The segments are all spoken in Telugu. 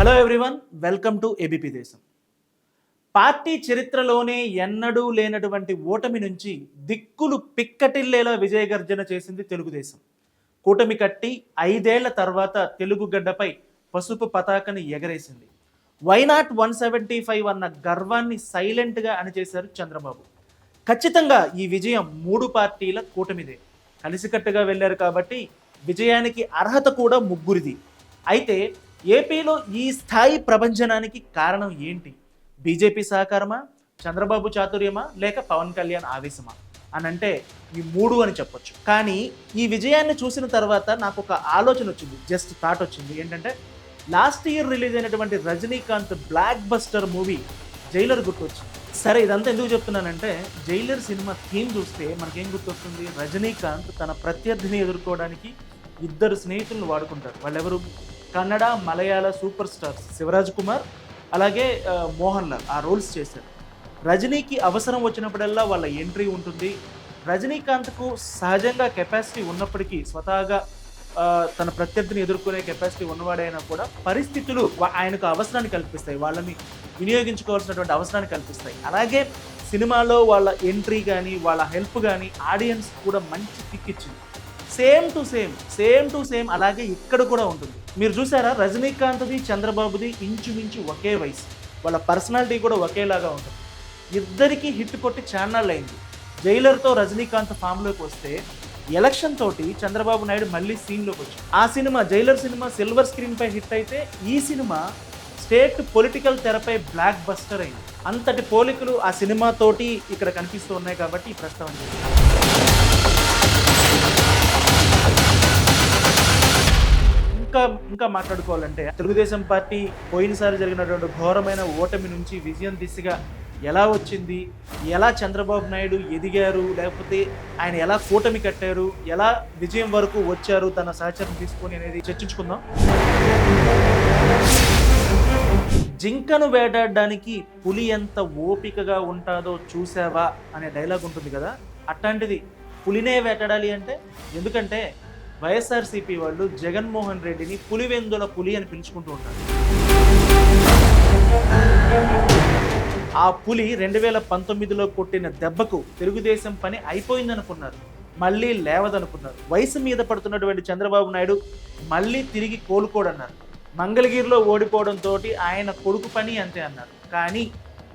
Hello everyone, welcome to ABP దేశం. పార్టీ చరిత్రలోనే ఎన్నడూ లేనటువంటి ఓటమి నుంచి దిక్కులు పిక్కటిల్లేలా విజయగర్జన చేసింది తెలుగుదేశం. కూటమి కట్టి 5 ఏళ్ల తర్వాత తెలుగు గడ్డపై పసుపు పతాకని ఎగరేసింది. వైనాట్ 175 అన్న గర్వాన్ని సైలెంట్గా అణిచేశారు చంద్రబాబు. ఖచ్చితంగా ఈ విజయం 3 పార్టీల కూటమిదే. కలిసికట్టుగా వెళ్ళారు కాబట్టి విజయానికి అర్హత కూడా ముగ్గురిది. అయితే ఏపీలో ఈ స్థాయి ప్రభంజనానికి కారణం ఏంటి? బీజేపీ సహకారమా, చంద్రబాబు చాతుర్యమా, లేక పవన్ కళ్యాణ్ ఆవేశమా అని అంటే ఈ 3 అని చెప్పొచ్చు. కానీ ఈ విజయాన్ని చూసిన తర్వాత నాకు ఒక ఆలోచన వచ్చింది, జస్ట్ థాట్ వచ్చింది. ఏంటంటే లాస్ట్ ఇయర్ రిలీజ్ అయినటువంటి Rajinikanth block buster movie Jailer గుర్తొచ్చింది. సరే, ఇదంతా ఎందుకు చెప్తున్నానంటే జైలర్ సినిమా థీమ్ చూస్తే మనకేం గుర్తొస్తుంది? రజనీకాంత్ తన ప్రత్యర్థిని ఎదుర్కోవడానికి 2 స్నేహితులను వాడుకుంటారు. వాళ్ళెవరు? కన్నడ, మలయాళ సూపర్ స్టార్స్ శివరాజ్ కుమార్ అలాగే మోహన్ లాల్ ఆ రోల్స్ చేశారు. రజనీకి అవసరం వచ్చినప్పుడల్లా వాళ్ళ ఎంట్రీ ఉంటుంది. రజనీకాంత్కు సహజంగా కెపాసిటీ ఉన్నప్పటికీ, స్వతహాగా తన ప్రత్యర్థిని ఎదుర్కొనే కెపాసిటీ ఉన్నవాడైనా కూడా పరిస్థితులు ఆయనకు అవసరాన్ని కల్పిస్తాయి, వాళ్ళని వినియోగించుకోవాల్సినటువంటి అవసరాన్ని కల్పిస్తాయి. అలాగే సినిమాలో వాళ్ళ ఎంట్రీ కానీ వాళ్ళ హెల్ప్ కానీ ఆడియన్స్ కూడా మంచి కిక్ ఇచ్చింది. సేమ్ టు సేమ్ అలాగే ఇక్కడ కూడా ఉంటుంది. మీరు చూసారా, రజనీకాంత్ది చంద్రబాబుది ఇంచుమించు ఒకే వయసు, వాళ్ళ పర్సనాలిటీ కూడా ఒకేలాగా ఉంటుంది. ఇద్దరికి హిట్ కొట్టి ఛానల్ అయింది. జైలర్తో రజనీకాంత్ ఫామ్లోకి వస్తే ఎలక్షన్ తోటి చంద్రబాబు నాయుడు మళ్ళీ సీన్లోకి వచ్చారు. ఆ సినిమా జైలర్ సినిమా సిల్వర్ స్క్రీన్ పై హిట్ అయితే ఈ సినిమా స్టేట్ పొలిటికల్ తెరపై బ్లాక్ బస్టర్ అయింది. అంతటి పోలికలు ఆ సినిమాతోటి ఇక్కడ కనిపిస్తూ ఉన్నాయి కాబట్టి ఈ ప్రస్తావన చేస్తున్నాను. ఇంకా మాట్లాడుకోవాలంటే తెలుగుదేశం పార్టీ పోయినసారి జరిగినటువంటి ఘోరమైన ఓటమి నుంచి విజయం దిశగా ఎలా వచ్చింది, ఎలా చంద్రబాబు నాయుడు ఎదిగారు, లేకపోతే ఆయన ఎలా కూటమి కట్టారు, ఎలా విజయం వరకు వచ్చారు తన సహచరం తీసుకొని అనేది చర్చించుకుందాం. జింకను వేటాడడానికి పులి ఎంత ఓపికగా ఉంటుందో చూసావా అనే డైలాగ్ ఉంటుంది కదా, అట్లాంటిది పులినే వేటాడాలి అంటే. ఎందుకంటే వైఎస్ఆర్సీపీ వాళ్ళు జగన్మోహన్ రెడ్డిని పులివెందుల పులి అని పిలుచుకుంటూ ఉంటారు. ఆ పులి 2019లో కొట్టిన దెబ్బకు తెలుగుదేశం పని అయిపోయిందనుకున్నారు, మళ్ళీ లేవదనుకున్నారు. వయసు మీద పడుతున్నటువంటి చంద్రబాబు నాయుడు మళ్ళీ తిరిగి కోలుకోడన్నారు. మంగళగిరిలో ఓడిపోవడంతో ఆయన కొడుకు పని అంతే అన్నారు. కానీ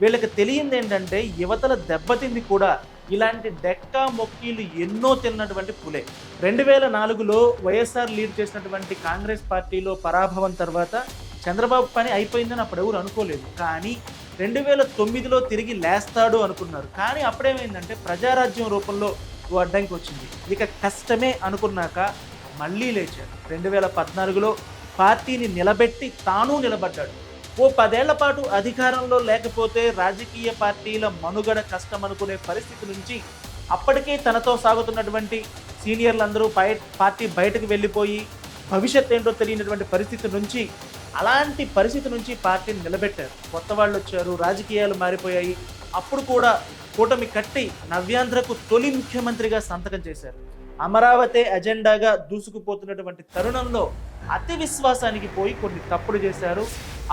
వీళ్ళకి తెలియంది ఏంటంటే యువతల దెబ్బతింది కూడా ఇలాంటి డెక్కా మొక్కీలు ఎన్నో తిన్నటువంటి పులే. 2004లో వైఎస్ఆర్ లీడ్ చేసినటువంటి కాంగ్రెస్ పార్టీలో పరాభవం తర్వాత చంద్రబాబు పని అయిపోయిందని అప్పుడు ఎవరు అనుకోలేదు. కానీ 2009లో తిరిగి లేస్తాడు అనుకున్నారు. కానీ అప్పుడేమైందంటే ప్రజారాజ్యం రూపంలో అడ్డంకి వచ్చింది. ఇక కష్టమే అనుకున్నాక మళ్ళీ లేచాడు. 2014లో పార్టీని నిలబెట్టి తాను నిలబడ్డాడు. ఓ 10 ఏళ్ల పాటు అధికారంలో లేకపోతే రాజకీయ పార్టీల మనుగడ కష్టం అనుకునే పరిస్థితి నుంచి అప్పటికే తనతో సాగుతున్నటువంటి సీనియర్లందరూ పార్టీ బయటకు వెళ్ళిపోయి భవిష్యత్ ఏంటో తెలియనటువంటి పరిస్థితి నుంచి, అలాంటి పరిస్థితి నుంచి పార్టీని నిలబెట్టారు. కొత్త వాళ్ళు వచ్చారు, రాజకీయాలు మారిపోయాయి. అప్పుడు కూడా కూటమి కట్టి నవ్యాంధ్రకు తొలి ముఖ్యమంత్రిగా సంతకం చేశారు. అమరావతి ఎజెండాగా దూసుకుపోతున్నటువంటి తరుణంలో అతి విశ్వాసానికి పోయి కొన్ని తప్పులు చేశారు.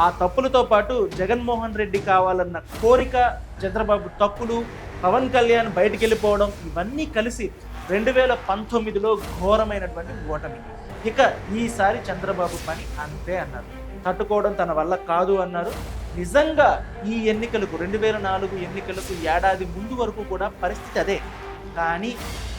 ఆ తప్పులతో పాటు జగన్మోహన్ రెడ్డి కావాలన్న కోరిక, చంద్రబాబు తప్పులు, పవన్ కళ్యాణ్ బయటికి వెళ్ళిపోవడం, ఇవన్నీ కలిసి 2019లో ఘోరమైనటువంటి ఓటమి. ఇక ఈసారి చంద్రబాబు పని అంతే అన్నారు. తట్టుకోవడం తన వల్ల కాదు అన్నారు. నిజంగా ఈ ఎన్నికలకు 2004 ఎన్నికలకు ఏడాది ముందు వరకు కూడా పరిస్థితి అదే. కానీ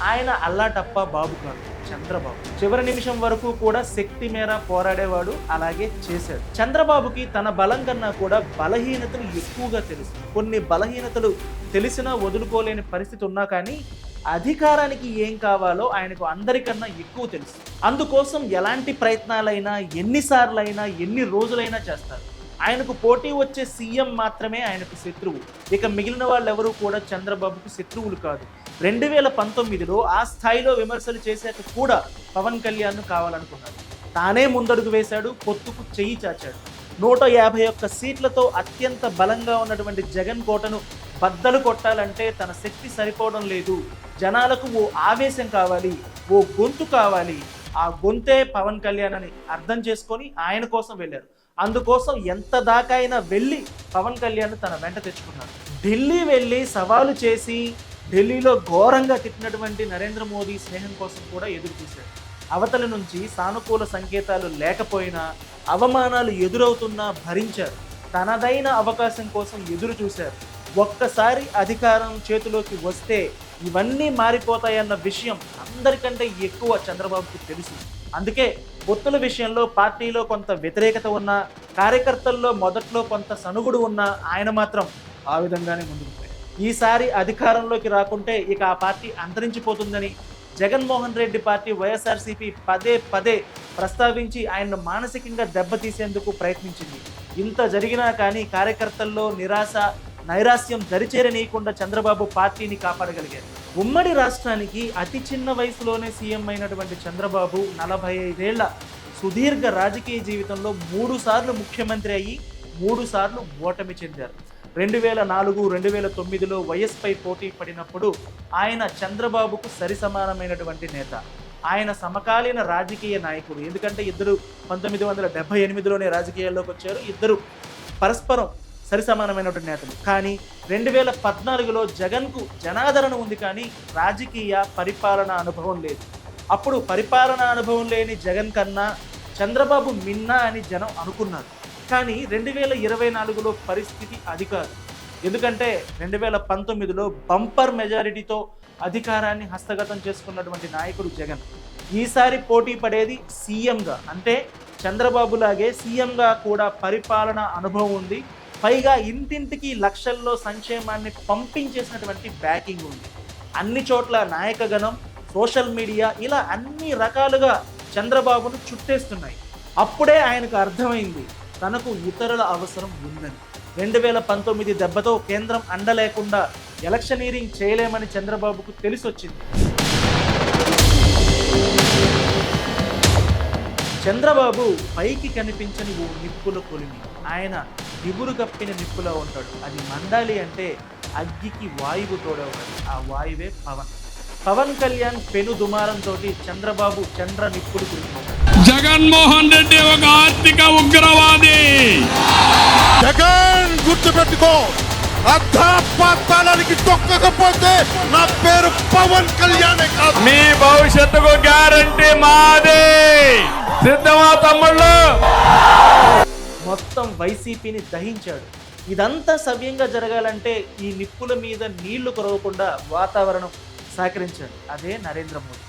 ఆయన అల్లాటప్ప బాబు కాదు, చంద్రబాబు. చివరి నిమిషం వరకు కూడా శక్తి మేర పోరాడేవాడు, అలాగే చేశాడు. చంద్రబాబుకి తన బలం కన్నా కూడా బలహీనతలు ఎక్కువగా తెలుసు. కొన్ని బలహీనతలు తెలిసినా వదులుకోలేని పరిస్థితి ఉన్నా కానీ అధికారానికి ఏం కావాలో ఆయనకు అందరికన్నా ఎక్కువ తెలుసు. అందుకోసం ఎలాంటి ప్రయత్నాలైనా, ఎన్నిసార్లైనా, ఎన్ని రోజులైనా చేస్తారు. ఆయనకు పోటీ వచ్చే సీఎం మాత్రమే ఆయనకు శత్రువు. ఇక మిగిలిన వాళ్ళెవరూ కూడా చంద్రబాబుకు శత్రువులు కాదు. 2019లో ఆ స్థాయిలో విమర్శలు చేశాక కూడా పవన్ కళ్యాణ్ను కావాలనుకున్నాడు. తానే ముందడుగు వేశాడు, పొత్తుకు చెయ్యి చాచాడు. 151 సీట్లతో అత్యంత బలంగా ఉన్నటువంటి జగన్ కోటను బద్దలు కొట్టాలంటే తన శక్తి సరిపోవడం లేదు. జనాలకు ఓ ఆవేశం కావాలి, ఓ గొంతు కావాలి. ఆ గొంతే పవన్ కళ్యాణ్ అని అర్థం చేసుకొని ఆయన కోసం వెళ్ళారు. అందుకోసం ఎంత దాకా అయినా వెళ్ళి పవన్ కళ్యాణ్ తన వెంట తెచ్చుకున్నారు. ఢిల్లీ వెళ్ళి సవాలు చేసి ఢిల్లీలో ఘోరంగా తిట్టినటువంటి నరేంద్ర మోదీ స్నేహం కోసం కూడా ఎదురు చూశారు. అవతల నుంచి సానుకూల సంకేతాలు లేకపోయినా, అవమానాలు ఎదురవుతున్నా భరించారు. తనదైన అవకాశం కోసం ఎదురు చూశారు. ఒక్కసారి అధికారం చేతిలోకి వస్తే ఇవన్నీ మారిపోతాయన్న విషయం అందరికంటే ఎక్కువ చంద్రబాబుకి తెలుసు. అందుకే పొత్తుల విషయంలో పార్టీలో కొంత వ్యతిరేకత ఉన్నా, కార్యకర్తల్లో మొదట్లో కొంత సనుగుడు ఉన్నా ఆయన మాత్రం ఆ విధంగానే ముందుకు పోయారు. ఈసారి అధికారంలోకి రాకుంటే ఇక ఆ పార్టీ అంతరించిపోతుందని జగన్మోహన్ రెడ్డి పార్టీ వైఎస్ఆర్సీపీ పదే పదే ప్రస్తావించి ఆయన్ను మానసికంగా దెబ్బతీసేందుకు ప్రయత్నించింది. ఇంత జరిగినా కానీ కార్యకర్తల్లో నిరాశ, నైరాశ్యం దరిచేరనీయకుండా చంద్రబాబు పార్టీని కాపాడగలిగారు. ఉమ్మడి రాష్ట్రానికి అతి చిన్న వయసులోనే సీఎం అయినటువంటి చంద్రబాబు 45 ఏళ్ల సుదీర్ఘ రాజకీయ జీవితంలో 3 సార్లు ముఖ్యమంత్రి అయ్యి 3 సార్లు ఓటమి చెందారు. 2004, 2009లో వైఎస్పై పోటీ పడినప్పుడు ఆయన చంద్రబాబుకు సరిసమానమైనటువంటి నేత. ఆయన సమకాలీన రాజకీయ నాయకుడు. ఎందుకంటే ఇద్దరు 1978లోనే రాజకీయాల్లోకి వచ్చారు. ఇద్దరు పరస్పరం సరిసమానమైనటువంటి నేతలు. కానీ 2014లో జగన్కు జనాదరణ ఉంది, కానీ రాజకీయ పరిపాలన అనుభవం లేదు. అప్పుడు పరిపాలన అనుభవం లేని జగన్ కన్నా చంద్రబాబు మిన్నా అని జనం అనుకున్నారు. కానీ 2024లో పరిస్థితి అది కాదు. ఎందుకంటే 2019లో బంపర్ మెజారిటీతో అధికారాన్ని హస్తగతం చేసుకున్నటువంటి నాయకుడు జగన్. ఈసారి పోటీ పడేది సీఎంగా, అంటే చంద్రబాబులాగే సీఎంగా కూడా పరిపాలన అనుభవం ఉంది. పైగా ఇంటింటికి లక్షల్లో సంక్షేమాన్ని పంపించేసినటువంటి బ్యాకింగ్ ఉంది. అన్ని చోట్ల నాయకగణం, సోషల్ మీడియా ఇలా అన్ని రకాలుగా చంద్రబాబును చుట్టేస్తున్నాయి. అప్పుడే ఆయనకు అర్థమైంది తనకు ఇతరుల అవసరం ఉందని. 2019 దెబ్బతో కేంద్రం అండలేకుండా ఎలక్షనీరింగ్ చేయలేమని చంద్రబాబుకు తెలిసొచ్చింది. చంద్రబాబు పైకి కనిపించని ఓ నిప్పుల కొలిమి. ఆయన నిబురు కప్పిన నిప్పులా ఉంటాడు. అది మండాలి అంటే అగ్గికి వాయువు తోడవాలి. ఆ వాయువే పవన్. పవన్ కళ్యాణ్ పెను దుమారంతో చంద్రబాబు చంద్ర నిప్పులు కురిపించారు. జగన్మోహన్ రెడ్డి ఒక ఆర్థిక ఉగ్రవాది. జగన్ గుర్తుపెట్టుకో, అర్థపాతాళానికి తొక్కకపోతే నా పేరు పవన్ కళ్యాణ్ కాదు. మీ భవిష్యత్తుకు గ్యారంటీ మాదే. సిద్ధమా తమ్ముళ్ళు? మొత్తం వైసీపీని దహించాడు. ఇదంతా సవ్యంగా జరగాలంటే ఈ నిప్పుల మీద నీళ్లు కురవకుండా వాతావరణం సహకరించాడు. అదే నరేంద్ర మోదీ.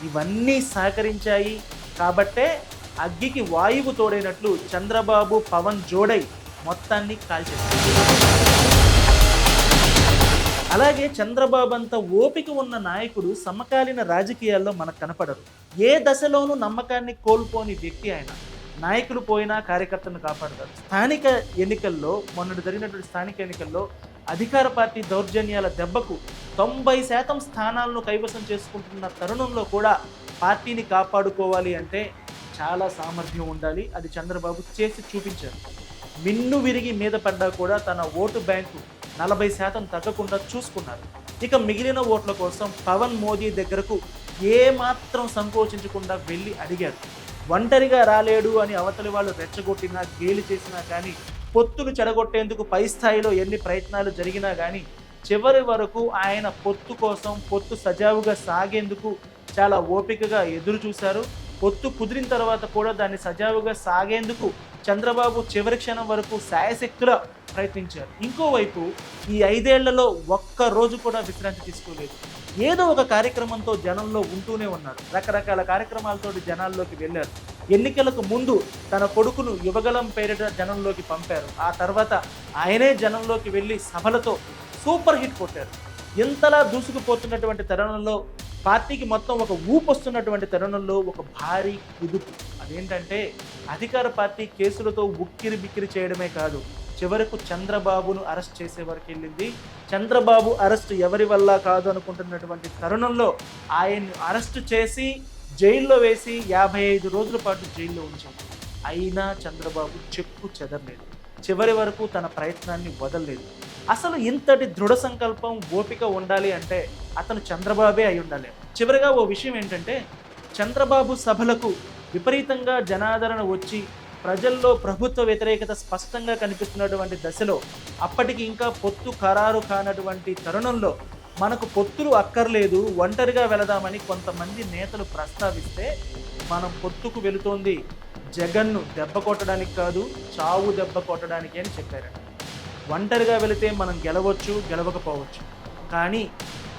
ఇవన్నీ సహకరించాయి కాబట్టే అగ్గికి వాయువు తోడైనట్లు చంద్రబాబు పవన్ జోడై మొత్తాన్ని కాల్చేశారు. అలాగే చంద్రబాబు అంత ఓపిక ఉన్న నాయకుడు సమకాలీన రాజకీయాల్లో మనకు కనపడరు. ఏ దశలోనూ నమ్మకాన్ని కోల్పోని వ్యక్తి ఆయన. నాయకులు పోయినా కార్యకర్తలను కాపాడతారు. స్థానిక ఎన్నికల్లో, మొన్నటి జరిగినటువంటి స్థానిక ఎన్నికల్లో అధికార పార్టీ దౌర్జన్యాల దెబ్బకు 90% స్థానాలను కైవసం చేసుకుంటున్న తరుణంలో కూడా పార్టీని కాపాడుకోవాలి అంటే చాలా సామర్థ్యం ఉండాలి. అది చంద్రబాబు చేసి చూపించారు. మిన్ను విరిగి మీద పడ్డా కూడా తన ఓటు బ్యాంకు 40% తగ్గకుండా చూసుకున్నారు. ఇక మిగిలిన ఓట్ల కోసం పవన్ మోదీ దగ్గరకు ఏమాత్రం సంకోచించకుండా వెళ్ళి అడిగారు. ఒంటరిగా రాలేడు అని అవతలి వాళ్ళు రెచ్చగొట్టినా, గేలి చేసినా కానీ, పొత్తులు చెడగొట్టేందుకు పై స్థాయిలో ఎన్ని ప్రయత్నాలు జరిగినా కానీ చివరి వరకు ఆయన పొత్తు కోసం, పొత్తు సజావుగా సాగేందుకు చాలా ఓపికగా ఎదురు చూశారు. పొత్తు కుదిరిన తర్వాత కూడా దాన్ని సజావుగా సాగేందుకు చంద్రబాబు చివరి క్షణం వరకు శాయశక్తులా ప్రయత్నించారు. ఇంకోవైపు ఈ 5 ఏళ్లలో ఒక్క రోజు కూడా విశ్రాంతి తీసుకోలేదు. ఏదో ఒక కార్యక్రమంతో జనంలో ఉంటూనే ఉన్నారు. రకరకాల కార్యక్రమాలతో జనాల్లోకి వెళ్ళారు. ఎన్నికలకు ముందు తన కొడుకును యువగలం పేరిట జనంలోకి పంపారు. ఆ తర్వాత ఆయనే జనంలోకి వెళ్ళి సభలతో సూపర్ హిట్ కొట్టారు. ఇంతలా దూసుకుపోతున్నటువంటి తరుణంలో, పార్టీకి మొత్తం ఒక ఊపు వస్తున్నటువంటి తరుణంలో ఒక భారీ కుదుపు. అదేంటంటే అధికార పార్టీ కేసులతో ఉక్కిరి బిక్కిరి చేయడమే కాదు, చివరకు చంద్రబాబును అరెస్ట్ చేసే వరకు వెళ్ళింది. చంద్రబాబు అరెస్ట్ ఎవరి వల్ల కాదు అనుకుంటున్నటువంటి తరుణంలో ఆయన్ని అరెస్ట్ చేసి జైల్లో వేసి 55 రోజుల పాటు జైల్లో ఉంచారు. అయినా చంద్రబాబు చెక్కు చెదరలేదు. చివరి వరకు తన ప్రయత్నాన్ని వదలలేదు. అసలు ఇంతటి దృఢ సంకల్పం, ఓపిక ఉండాలి అంటే అతను చంద్రబాబే అయి ఉండాలి. చివరిగా ఓ విషయం ఏంటంటే, చంద్రబాబు సభలకు విపరీతంగా జనాదరణ వచ్చి ప్రజల్లో ప్రభుత్వ వ్యతిరేకత స్పష్టంగా కనిపిస్తున్నటువంటి దశలో, అప్పటికి ఇంకా పొత్తు ఖరారు కానటువంటి తరుణంలో మనకు పొత్తులు అక్కర్లేదు, ఒంటరిగా వెళదామని కొంతమంది నేతలు ప్రస్తావిస్తే మనం పొత్తుకు వెళుతోంది జగన్ను దెబ్బ కొట్టడానికి కాదు, చావు దెబ్బ కొట్టడానికి అని చెప్పారట. ఒంటరిగా వెళితే మనం గెలవచ్చు, గెలవకపోవచ్చు, కానీ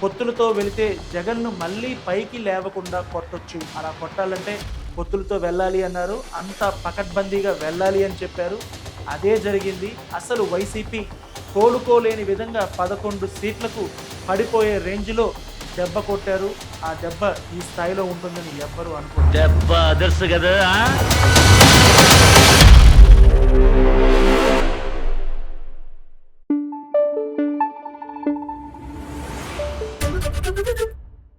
పొత్తులతో వెళితే జగన్ను మళ్ళీ పైకి లేవకుండా కొట్టొచ్చు. అలా కొట్టాలంటే పొత్తులతో వెళ్ళాలి అన్నారు. అంత పకడ్బందీగా వెళ్ళాలి అని చెప్పారు. అదే జరిగింది. అసలు వైసీపీ కోలుకోలేని విధంగా 11 సీట్లకు పడిపోయే రేంజ్లో దెబ్బ కొట్టారు. ఆ దెబ్బ ఈ స్థాయిలో ఉంటుందని ఎవ్వరూ అనుకోరు. దెబ్బ అదర్సు కదా.